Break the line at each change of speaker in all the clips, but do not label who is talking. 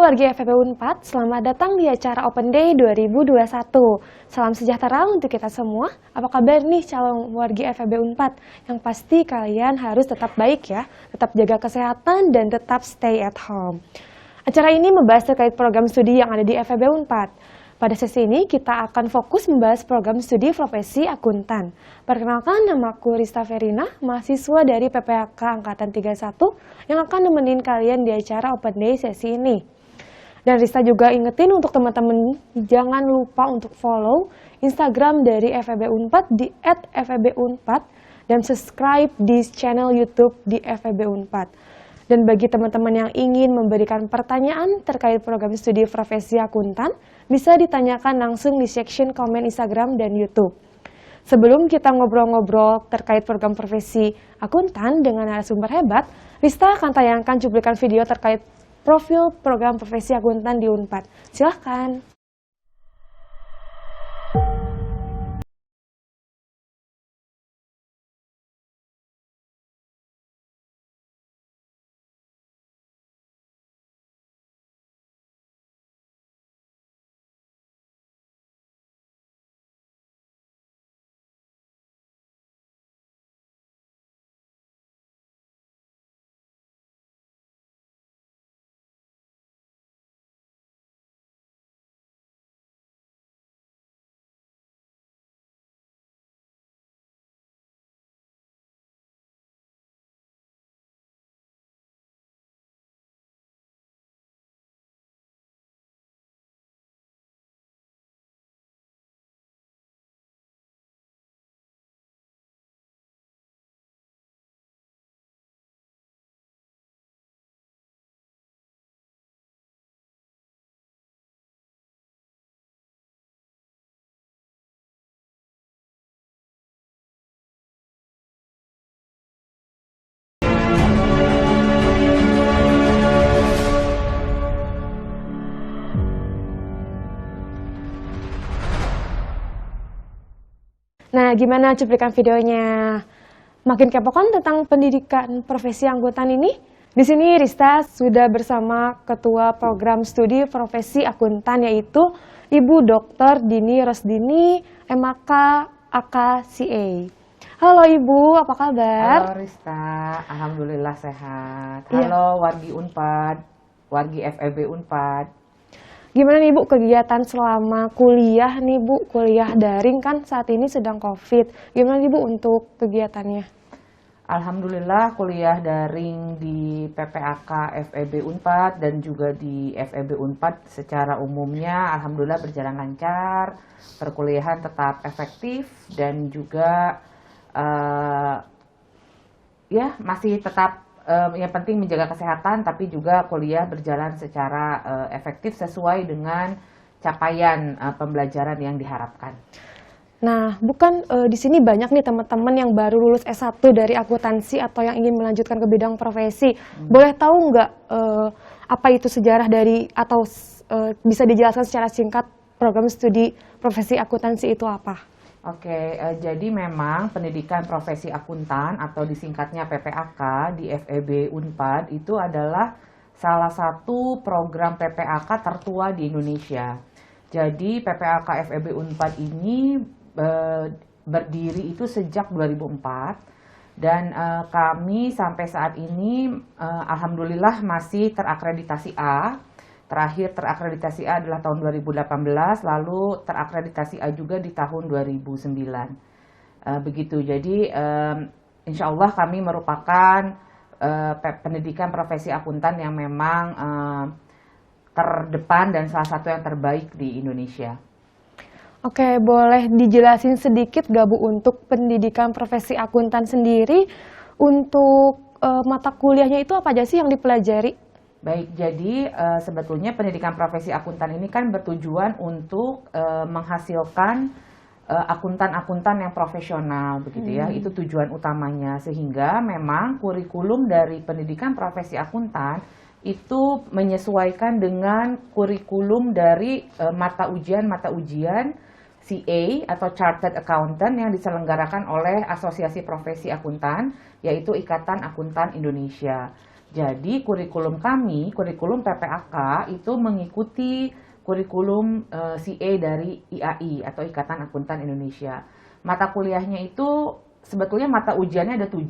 wargi FEB Unpad, selamat datang di acara Open Day 2021. Salam sejahtera untuk kita semua. Apa kabar nih calon wargi FEB Unpad? Yang pasti kalian harus tetap baik ya, tetap jaga kesehatan dan tetap stay at home. Acara ini membahas terkait program studi yang ada di FEB Unpad. Pada sesi ini kita akan fokus membahas program studi profesi akuntan. Perkenalkan, namaku Rista Verina, mahasiswa dari PPAK Angkatan 31 yang akan nemenin kalian di acara Open Day sesi ini. Dan Rista juga ingetin untuk teman-teman jangan lupa untuk follow Instagram dari FEB Unpad di @FEBUnpad dan subscribe di channel YouTube di FEB Unpad. Dan bagi teman-teman yang ingin memberikan pertanyaan terkait program studi profesi akuntan, bisa ditanyakan langsung di section komen Instagram dan YouTube. Sebelum kita ngobrol-ngobrol terkait program profesi akuntan dengan narasumber hebat, Rista akan tayangkan cuplikan video terkait profil program profesi akuntan di Unpad. Silahkan. Nah, gimana cuplikan videonya? Makin kepo kan tentang pendidikan profesi akuntan ini? Di sini Rista sudah bersama Ketua Program Studi Profesi Akuntan yaitu Ibu Dr. Dini Rosdini, MAK AKCA. Halo Ibu, apa kabar?
Halo Rista, alhamdulillah sehat. Halo wargi Unpad, wargi FEB Unpad.
Gimana nih Bu kegiatan selama kuliah nih Bu, kuliah daring kan saat ini sedang COVID. Gimana nih Bu untuk kegiatannya?
Alhamdulillah kuliah daring di PPAK FEB Unpad dan juga di FEB Unpad secara umumnya alhamdulillah berjalan lancar, perkuliahan tetap efektif dan juga masih tetap yang penting menjaga kesehatan, tapi juga kuliah berjalan secara efektif sesuai dengan capaian pembelajaran yang diharapkan.
Nah, bukan di sini banyak nih teman-teman yang baru lulus S1 dari akuntansi atau yang ingin melanjutkan ke bidang profesi. Boleh tahu nggak apa itu sejarah dari atau bisa dijelaskan secara singkat program studi profesi akuntansi itu apa?
Oke, jadi memang pendidikan profesi akuntan atau disingkatnya PPAK di FEB Unpad itu adalah salah satu program PPAK tertua di Indonesia. Jadi PPAK FEB Unpad ini berdiri itu sejak 2004 dan kami sampai saat ini alhamdulillah masih terakreditasi A. Terakhir terakreditasi A adalah tahun 2018, lalu terakreditasi A juga di tahun 2009. Begitu, jadi insya Allah kami merupakan pendidikan profesi akuntan yang memang terdepan dan salah satu yang terbaik di Indonesia.
Oke, boleh dijelasin sedikit gak Bu untuk pendidikan profesi akuntan sendiri, untuk mata kuliahnya itu apa aja sih yang dipelajari?
Baik, jadi sebetulnya pendidikan profesi akuntan ini kan bertujuan untuk menghasilkan akuntan-akuntan yang profesional, begitu ya. Itu tujuan utamanya, sehingga memang kurikulum dari pendidikan profesi akuntan itu menyesuaikan dengan kurikulum dari mata ujian CA atau Chartered Accountant yang diselenggarakan oleh Asosiasi Profesi Akuntan, yaitu Ikatan Akuntan Indonesia. Jadi kurikulum kami, kurikulum PPAK itu mengikuti kurikulum CA dari IAI atau Ikatan Akuntan Indonesia. Mata kuliahnya itu sebetulnya mata ujiannya ada 7,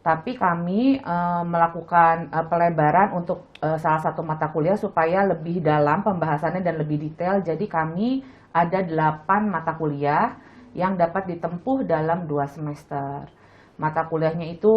tapi kami melakukan pelebaran untuk salah satu mata kuliah supaya lebih dalam pembahasannya dan lebih detail. Jadi kami ada 8 mata kuliah yang dapat ditempuh dalam 2 semester. Mata kuliahnya itu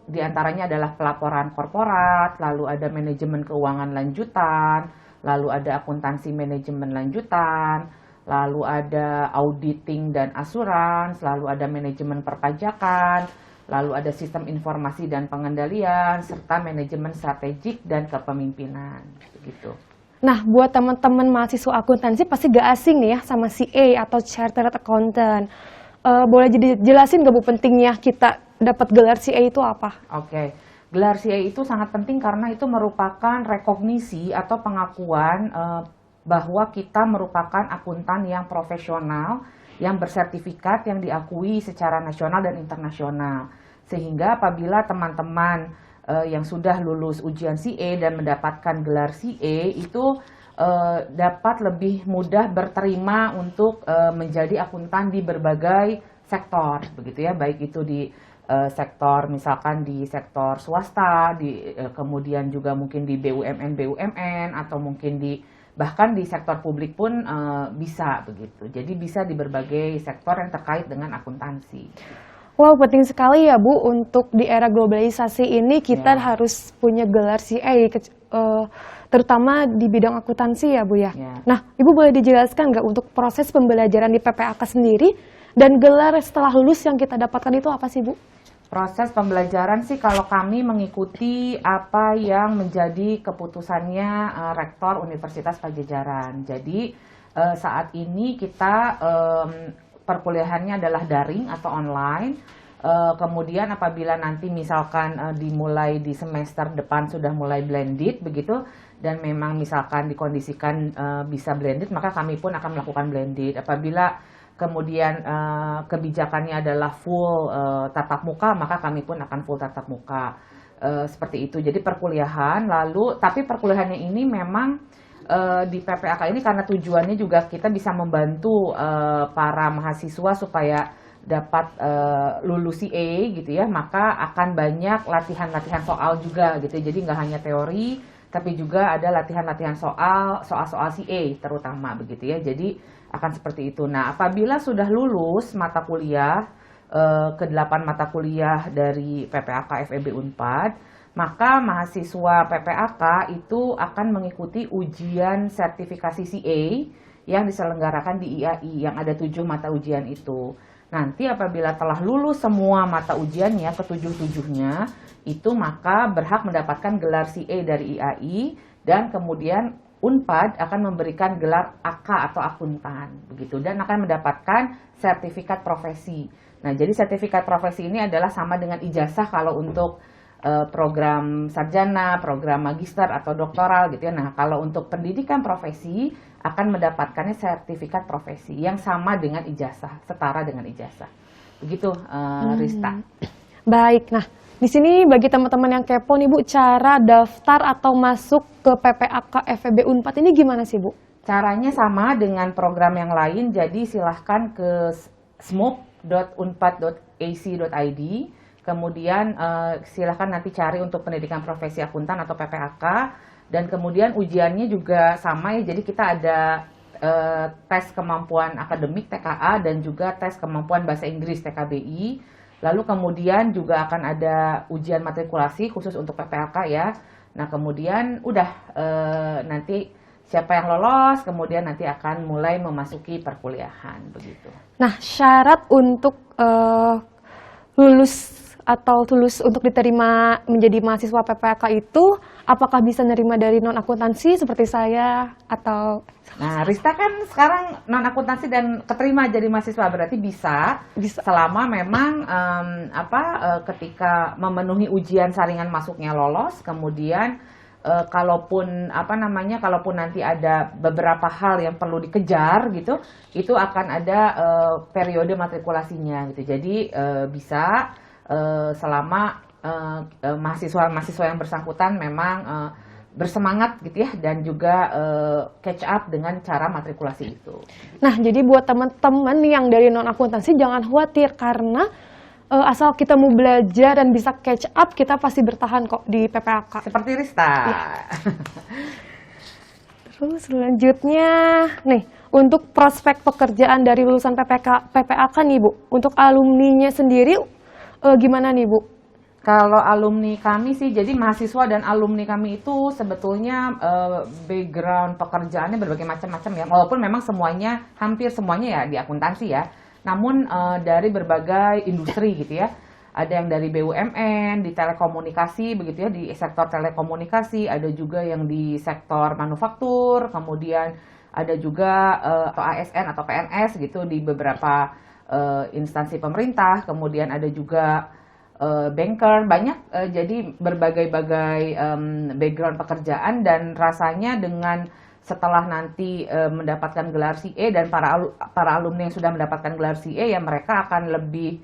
diantaranya adalah pelaporan korporat, lalu ada manajemen keuangan lanjutan, lalu ada akuntansi manajemen lanjutan, lalu ada auditing dan asuransi, lalu ada manajemen perpajakan, lalu ada sistem informasi dan pengendalian, serta manajemen strategik dan kepemimpinan. Begitu.
Nah, buat teman-teman mahasiswa akuntansi pasti gak asing nih ya sama CA atau Chartered Accountant. Boleh jadi jelasin gak Bu pentingnya kita dapat gelar CA itu apa?
Oke, gelar CA itu sangat penting karena itu merupakan rekognisi atau pengakuan bahwa kita merupakan akuntan yang profesional, yang bersertifikat, yang diakui secara nasional dan internasional. Sehingga apabila teman-teman yang sudah lulus ujian CA dan mendapatkan gelar CA itu dapat lebih mudah berterima untuk menjadi akuntan di berbagai sektor, begitu ya, baik itu di sektor misalkan di sektor swasta, kemudian juga mungkin di BUMN atau mungkin bahkan di sektor publik pun bisa begitu. Jadi bisa di berbagai sektor yang terkait dengan akuntansi.
Wow, penting sekali ya Bu, untuk di era globalisasi ini kita harus punya gelar CA, terutama di bidang akuntansi ya Bu ya. Nah, Ibu boleh dijelaskan nggak untuk proses pembelajaran di PPAK sendiri dan gelar setelah lulus yang kita dapatkan itu apa sih Bu?
Proses pembelajaran sih kalau kami mengikuti apa yang menjadi keputusannya Rektor Universitas Padjadjaran. Jadi saat ini kita perkuliahannya adalah daring atau online. Kemudian apabila nanti misalkan dimulai di semester depan sudah mulai blended begitu, dan memang misalkan dikondisikan bisa blended, maka kami pun akan melakukan blended. Apabila kemudian kebijakannya adalah full tatap muka, maka kami pun akan full tatap muka. Seperti itu. Jadi perkuliahan, tapi perkuliahannya ini memang di PPAK ini karena tujuannya juga kita bisa membantu para mahasiswa supaya dapat lulus CA gitu ya, maka akan banyak latihan-latihan soal juga gitu. Jadi nggak hanya teori, tapi juga ada latihan-latihan soal-soal CA terutama begitu ya. Jadi akan seperti itu. Nah, apabila sudah lulus mata kuliah ke-8 mata kuliah dari PPAK FEB Unpad, maka mahasiswa PPAK itu akan mengikuti ujian sertifikasi CA yang diselenggarakan di IAI yang ada 7 mata ujian itu. Nanti apabila telah lulus semua mata ujiannya, ke-7-7-nya, itu maka berhak mendapatkan gelar CA dari IAI, dan kemudian Unpad akan memberikan gelar AK atau akuntan, begitu, dan akan mendapatkan sertifikat profesi. Nah, jadi sertifikat profesi ini adalah sama dengan ijazah kalau untuk program sarjana, program magister atau doktoral gitu ya. Nah, kalau untuk pendidikan profesi akan mendapatkannya sertifikat profesi yang sama dengan ijazah, setara dengan ijazah. Begitu, Rista.
Baik, nah di sini bagi teman-teman yang kepo nih Bu, cara daftar atau masuk ke PPAK FEB Unpad ini gimana sih Bu?
Caranya sama dengan program yang lain, jadi silahkan ke smup.unpad.ac.id. Kemudian silahkan nanti cari untuk pendidikan profesi akuntan atau PPAK, dan kemudian ujiannya juga sama ya, jadi kita ada tes kemampuan akademik TKA dan juga tes kemampuan bahasa Inggris TKBI. Lalu kemudian juga akan ada ujian matrikulasi khusus untuk PPAK ya. Nah kemudian udah nanti siapa yang lolos kemudian nanti akan mulai memasuki perkuliahan begitu.
Nah syarat untuk lulus atau tulus untuk diterima menjadi mahasiswa PPAK itu apakah bisa nerima dari non akuntansi seperti saya atau?
Nah, Rista kan sekarang non akuntansi dan keterima jadi mahasiswa, berarti bisa selama memang ketika memenuhi ujian saringan masuknya lolos, kemudian kalaupun kalaupun nanti ada beberapa hal yang perlu dikejar gitu, itu akan ada periode matrikulasinya gitu. Jadi bisa selama mahasiswa yang bersangkutan memang bersemangat gitu ya, dan juga catch up dengan cara matrikulasi itu.
Nah, jadi buat teman-teman yang dari non-akuntansi jangan khawatir karena asal kita mau belajar dan bisa catch up, kita pasti bertahan kok di PPAK.
Seperti Rista.
Ya. Terus selanjutnya, nih, untuk prospek pekerjaan dari lulusan PPAK nih Bu, untuk alumninya sendiri gimana nih Bu?
Kalau alumni kami sih, jadi mahasiswa dan alumni kami itu sebetulnya background pekerjaannya berbagai macam-macam ya. Walaupun memang semuanya, hampir semuanya ya di akuntansi ya. Namun dari berbagai industri gitu ya. Ada yang dari BUMN, di telekomunikasi begitu ya, di sektor telekomunikasi. Ada juga yang di sektor manufaktur, kemudian ada juga atau ASN atau PNS gitu di beberapa instansi pemerintah. Kemudian ada juga banker, banyak, jadi berbagai-bagai background pekerjaan, dan rasanya dengan setelah nanti mendapatkan gelar CA dan para alumni yang sudah mendapatkan gelar CA ya, mereka akan lebih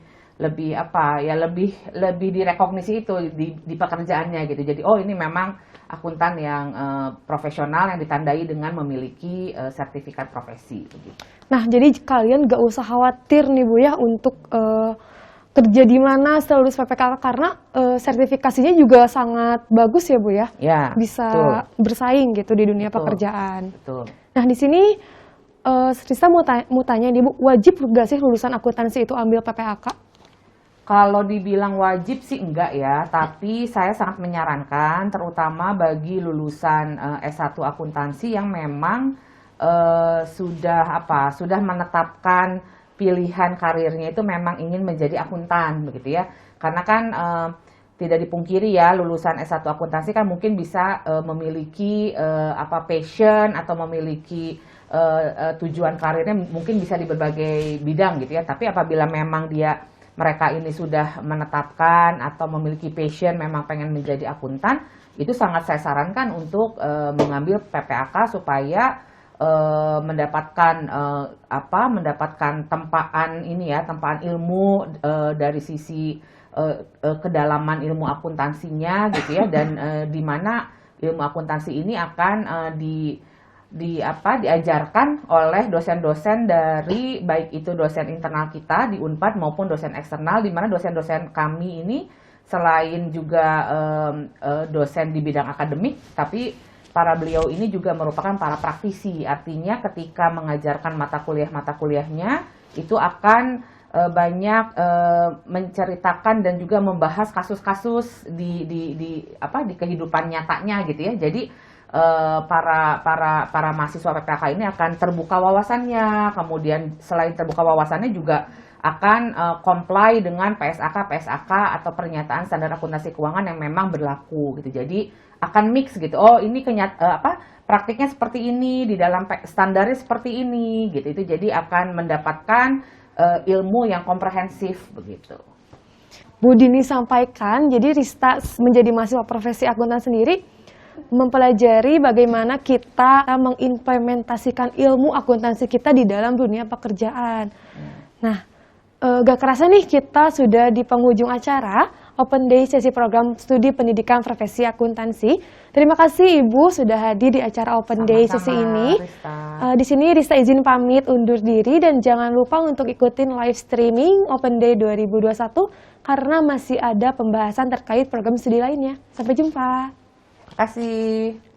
apa ya, lebih direkognisi itu di pekerjaannya gitu. Jadi oh, ini memang akuntan yang profesional yang ditandai dengan memiliki sertifikat profesi gitu.
Nah, jadi kalian gak usah khawatir nih Bu ya untuk kerja di mana setelah lulus PPKK, karena sertifikasinya juga sangat bagus ya Bu ya.
Ya,
bisa
betul.
Bersaing gitu di dunia
Betul.
pekerjaan.
Betul.
Nah, di sini Rista mau tanya nih Bu, wajib gak sih lulusan akuntansi itu ambil PPAK?
Kalau dibilang wajib sih enggak ya, tapi saya sangat menyarankan terutama bagi lulusan S1 akuntansi yang memang sudah menetapkan pilihan karirnya itu memang ingin menjadi akuntan begitu ya. Karena kan tidak dipungkiri ya, lulusan S1 akuntansi kan mungkin bisa memiliki passion atau memiliki tujuan karirnya mungkin bisa di berbagai bidang gitu ya. Tapi apabila memang mereka ini sudah menetapkan atau memiliki passion memang pengen menjadi akuntan, itu sangat saya sarankan untuk mengambil PPAK supaya mendapatkan tempaan ilmu dari sisi kedalaman ilmu akuntansinya gitu ya, dan di mana ilmu akuntansi ini akan diajarkan oleh dosen-dosen dari baik itu dosen internal kita di Unpad maupun dosen eksternal, di mana dosen-dosen kami ini selain juga dosen di bidang akademik, tapi para beliau ini juga merupakan para praktisi. Artinya ketika mengajarkan mata kuliahnya itu akan banyak menceritakan dan juga membahas kasus-kasus di kehidupan nyatanya gitu ya. Jadi para mahasiswa PPAK ini akan terbuka wawasannya, kemudian selain terbuka wawasannya juga akan comply dengan PSAK atau pernyataan standar akuntansi keuangan yang memang berlaku gitu. Jadi akan mix gitu. Oh, ini praktiknya seperti ini, di dalam standarnya seperti ini gitu. Itu jadi akan mendapatkan ilmu yang komprehensif begitu.
Bu Dini sampaikan, jadi Rista menjadi mahasiswa profesi akuntan sendiri mempelajari bagaimana kita mengimplementasikan ilmu akuntansi kita di dalam dunia pekerjaan. Nah, gak kerasa nih kita sudah di penghujung acara Open Day sesi program studi pendidikan profesi akuntansi. Terima kasih Ibu sudah hadir di acara Open Day sesi ini. Di sini Rista izin pamit undur diri, dan jangan lupa untuk ikutin live streaming Open Day 2021 karena masih ada pembahasan terkait program studi lainnya. Sampai jumpa.
Terima kasih.